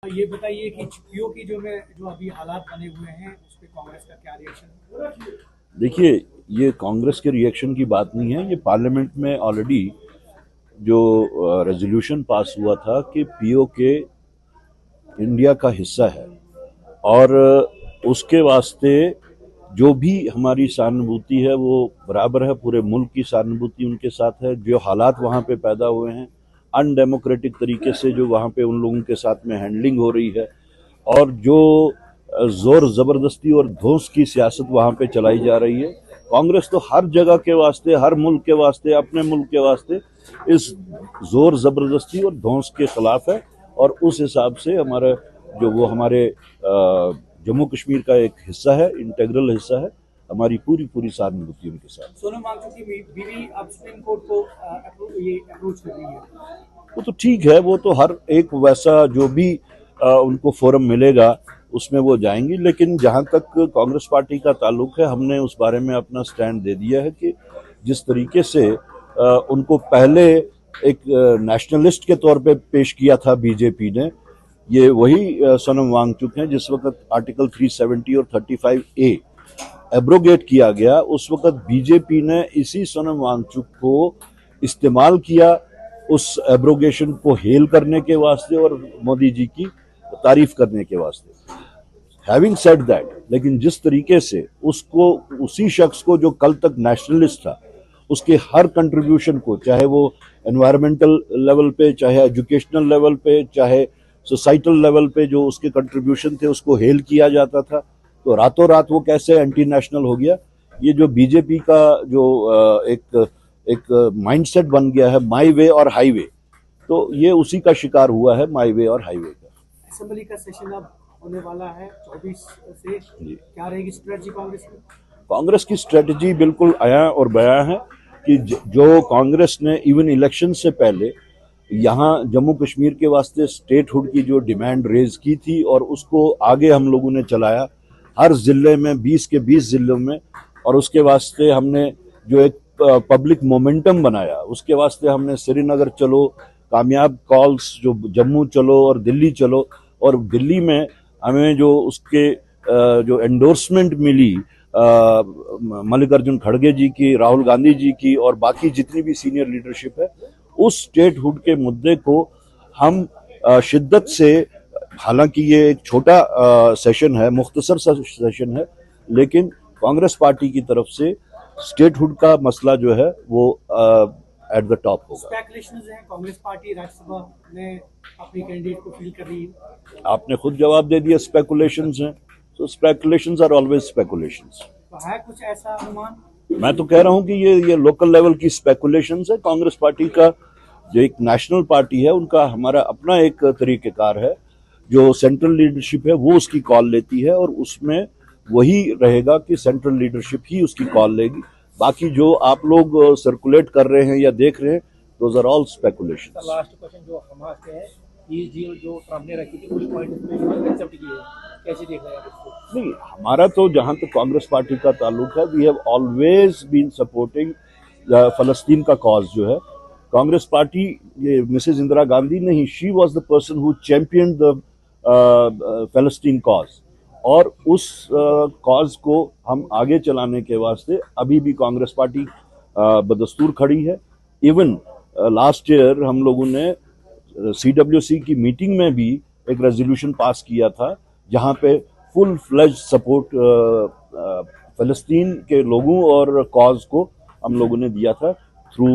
ये बताइए कि पीओ की जो अभी हालात बने हुए हैं उस पे कांग्रेस का क्या रिएक्शन है? देखिए, ये कांग्रेस के रिएक्शन की बात नहीं है। ये पार्लियामेंट में ऑलरेडी जो रेजोल्यूशन पास हुआ था कि पीओके इंडिया का हिस्सा है और उसके वास्ते जो भी हमारी सहानुभूति है वो बराबर है। पूरे मुल्क की सहानुभूति उनके साथ है। जो हालात वहाँ पे पैदा हुए हैं अनडेमोक्रेटिक तरीके से, जो वहाँ पे उन लोगों के साथ में हैंडलिंग हो रही है और जो जोर जबरदस्ती और धौंस की सियासत वहाँ पे चलाई जा रही है, कांग्रेस तो हर जगह के वास्ते, हर मुल्क के वास्ते, अपने मुल्क के वास्ते इस जोर जबरदस्ती और धौंस के खिलाफ है। और उस हिसाब से हमारा जो वो हमारे जम्मू कश्मीर का एक हिस्सा है, इंटेग्रल हिस्सा है, हमारी पूरी पूरी सहानुभूति उनके साथ। सोनम वांगचुक की बीवी अब सुप्रीम कोर्ट को अप्रोच कर रही है। वो तो ठीक है, वो तो हर एक वैसा जो भी उनको फोरम मिलेगा उसमें वो जाएंगी। लेकिन जहां तक कांग्रेस पार्टी का ताल्लुक है, हमने उस बारे में अपना स्टैंड दे दिया है कि जिस तरीके से उनको पहले एक नेशनलिस्ट के तौर पे पेश किया था बीजेपी ने, ये वही सोनम वांगचुक हैं। जिस वक्त आर्टिकल 370 और 35A एब्रोगेट किया गया, उस वक्त बीजेपी ने इसी सोनम वांगचुक को इस्तेमाल किया उस एब्रोगेशन को हेल करने के वास्ते और मोदी जी की तारीफ करने के वास्ते। हैविंग सेड दैट, लेकिन जिस तरीके से उसको, उसी शख्स को जो कल तक नेशनलिस्ट था, उसके हर कंट्रीब्यूशन को, चाहे वो एनवायरमेंटल लेवल पे, चाहे एजुकेशनल लेवल पे, चाहे सोसाइटल लेवल पे जो उसके कंट्रीब्यूशन थे, उसको हेल किया जाता था, तो रातों रात वो कैसे एंटी नेशनल हो गया। ये जो बीजेपी का जो एक माइंडसेट बन गया है, माई वे और हाईवे, तो ये उसी का शिकार हुआ है, माई वे और हाईवे का। असेंबली का सेशन अब होने वाला है 24 से, क्या रहेगी स्ट्रेटजी कांग्रेस की? कांग्रेस की स्ट्रेटजी बिल्कुल आया और बयां है कि जो कांग्रेस ने इवन इलेक्शन से पहले यहाँ जम्मू कश्मीर के वास्ते स्टेटहुड की जो डिमांड रेज की थी और उसको आगे हम लोगों ने चलाया हर जिले में, 20 के 20 जिलों में। और उसके वास्ते हमने जो एक पब्लिक मोमेंटम बनाया, उसके वास्ते हमने श्रीनगर चलो, कामयाब कॉल्स जो जम्मू चलो और दिल्ली चलो, और दिल्ली में हमें जो उसके जो एंडोर्समेंट मिली मल्लिकार्जुन खड़गे जी की, राहुल गांधी जी की और बाकी जितनी भी सीनियर लीडरशिप है, उस स्टेटहुड के मुद्दे को हम शिद्दत से, हालांकि ये एक छोटा सेशन है, मुख्तसर सा सेशन है, लेकिन कांग्रेस पार्टी की तरफ से स्टेटहुड का मसला जो है वो एट द टॉप होगा। स्पेकुलेशंस हैं, कांग्रेस पार्टी राज्यसभा में अपनी कैंडिडेट को फील कर रही है। आपने खुद जवाब दे दिया, स्पेकुलेशंस हैं। तो स्पेकुलेशंस आर ऑलवेज स्पेकुलेशंस। तो है कुछ ऐसा अनुमान? मैं तो कह रहा हूं कि ये लोकल लेवल की स्पेकुलेशंस है। कांग्रेस पार्टी का जो एक नेशनल पार्टी है, उनका हमारा अपना एक तरीकेकार है। जो सेंट्रल लीडरशिप है वो उसकी कॉल लेती है और उसमें वही रहेगा कि सेंट्रल लीडरशिप ही उसकी कॉल लेगी। बाकी जो आप लोग सर्कुलेट कर रहे हैं या देख रहे हैं, those are all speculations. Last question जो हमास के है, ये जो ट्रम्प ने रखी थी, कुछ पॉइंट इसमें एक्सेप्ट किए, कैसे देख रहे हैं आप इसको? नहीं, हमारा तो जहां तक कांग्रेस पार्टी का ताल्लुक है, we have always been supporting फलस्तीन का कॉज जो है। कांग्रेस पार्टी, ये मिसेज इंदिरा गांधी नहीं, she was the person who champion the फलस्तीन कॉज, और उस कॉज को हम आगे चलाने के वास्ते अभी भी कांग्रेस पार्टी बदस्तूर खड़ी है। इवन लास्ट ईयर हम लोगों ने CWC की मीटिंग में भी एक रेजोल्यूशन पास किया था, जहां पे फुल फ्लेज सपोर्ट फलस्तीन के लोगों और कॉज को हम लोगों ने दिया था थ्रू